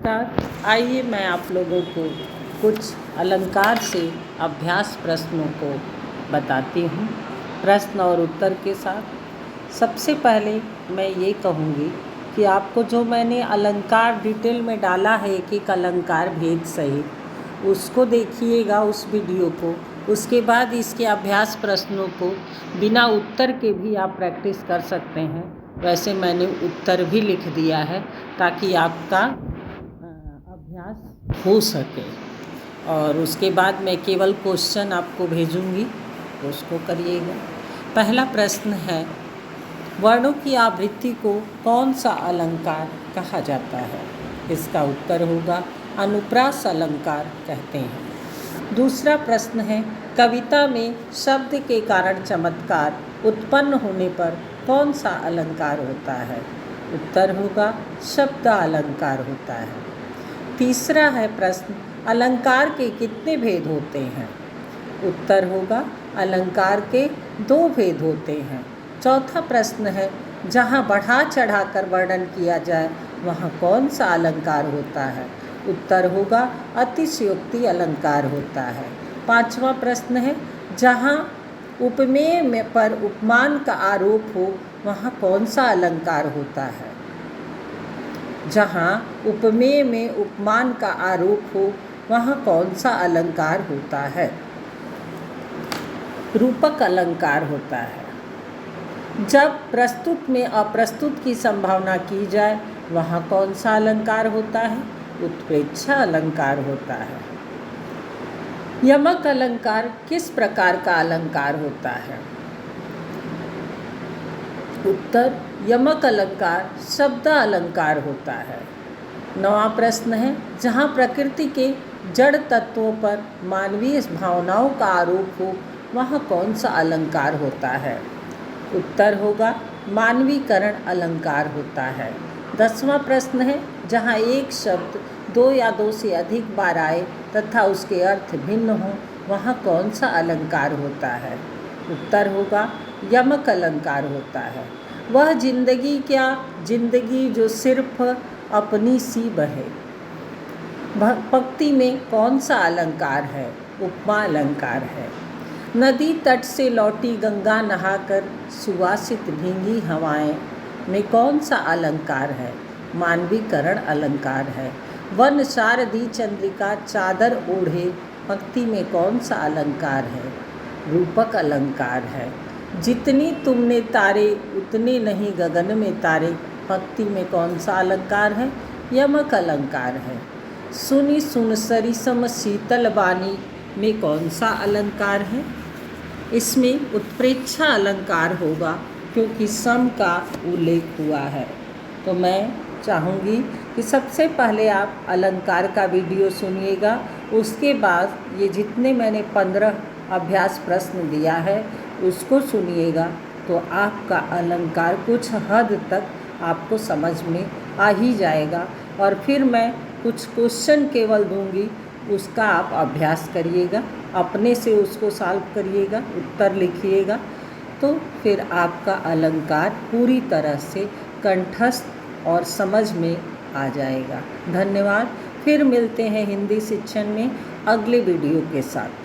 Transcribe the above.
नमस्कार। आइए मैं आप लोगों को कुछ अलंकार से अभ्यास प्रश्नों को बताती हूँ, प्रश्न और उत्तर के साथ। सबसे पहले मैं ये कहूँगी कि आपको जो मैंने अलंकार डिटेल में डाला है, एक एक अलंकार भेद सहित, उसको देखिएगा उस वीडियो को। उसके बाद इसके अभ्यास प्रश्नों को बिना उत्तर के भी आप प्रैक्टिस कर सकते हैं। वैसे मैंने उत्तर भी लिख दिया है ताकि आपका अभ्यास हो सके। और उसके बाद मैं केवल क्वेश्चन आपको भेजूंगी, तो उसको करिएगा। पहला प्रश्न है, वर्णों की आवृत्ति को कौन सा अलंकार कहा जाता है? इसका उत्तर होगा अनुप्रास अलंकार कहते हैं। दूसरा प्रश्न है, कविता में शब्द के कारण चमत्कार उत्पन्न होने पर कौन सा अलंकार होता है? उत्तर होगा शब्द अलंकार होता है। तीसरा है प्रश्न, अलंकार के कितने भेद होते हैं? उत्तर होगा अलंकार के 2 भेद होते हैं। चौथा प्रश्न है, जहाँ बढ़ा चढ़ा कर वर्णन किया जाए वहाँ कौन सा अलंकार होता है? उत्तर होगा अतिशयोक्ति अलंकार होता है। पांचवा प्रश्न है, जहाँ उपमेय में पर उपमान का आरोप हो वहाँ कौन सा अलंकार होता है? जहाँ उपमेय में उपमान का आरोप हो वहाँ कौन सा अलंकार होता है? रूपक अलंकार होता है। जब प्रस्तुत में अप्रस्तुत की संभावना की जाए वहाँ कौन सा अलंकार होता है? उत्प्रेक्षा अलंकार होता है। यमक अलंकार किस प्रकार का अलंकार होता है? उत्तर, यमक अलंकार शब्द अलंकार होता है। 9वां प्रश्न है, जहाँ प्रकृति के जड़ तत्वों पर मानवीय भावनाओं का आरोप हो वहाँ कौन सा अलंकार होता है? उत्तर होगा मानवीकरण अलंकार होता है। 10वां प्रश्न है, जहाँ एक शब्द 2 या 2 से अधिक बार आए तथा उसके अर्थ भिन्न हो वहाँ कौन सा अलंकार होता है? उत्तर होगा यमक अलंकार होता है। वह जिंदगी क्या जिंदगी जो सिर्फ अपनी सी बहे, पंक्ति में कौन सा अलंकार है? उपमा अलंकार है। नदी तट से लौटी गंगा नहाकर सुवासित भींगी हवाएं में कौन सा अलंकार है? मानवीकरण अलंकार है। वन शारदी चंद्रिका चादर ओढ़े, पंक्ति में कौन सा अलंकार है? रूपक अलंकार है। जितनी तुमने तारे उतने नहीं गगन में तारे, पंक्ति में कौन सा अलंकार है? यमक अलंकार है। सुनी सुन सरिसम शीतल बानी में कौन सा अलंकार है? इसमें उत्प्रेक्षा अलंकार होगा क्योंकि सम का उल्लेख हुआ है। तो मैं चाहूँगी कि सबसे पहले आप अलंकार का वीडियो सुनिएगा, उसके बाद ये जितने मैंने 15 अभ्यास प्रश्न दिया है उसको सुनिएगा, तो आपका अलंकार कुछ हद तक आपको समझ में आ ही जाएगा। और फिर मैं कुछ क्वेश्चन केवल दूंगी, उसका आप अभ्यास करिएगा, अपने से उसको सॉल्व करिएगा, उत्तर लिखिएगा, तो फिर आपका अलंकार पूरी तरह से कंठस्थ और समझ में आ जाएगा। धन्यवाद। फिर मिलते हैं हिंदी शिक्षण में अगले वीडियो के साथ।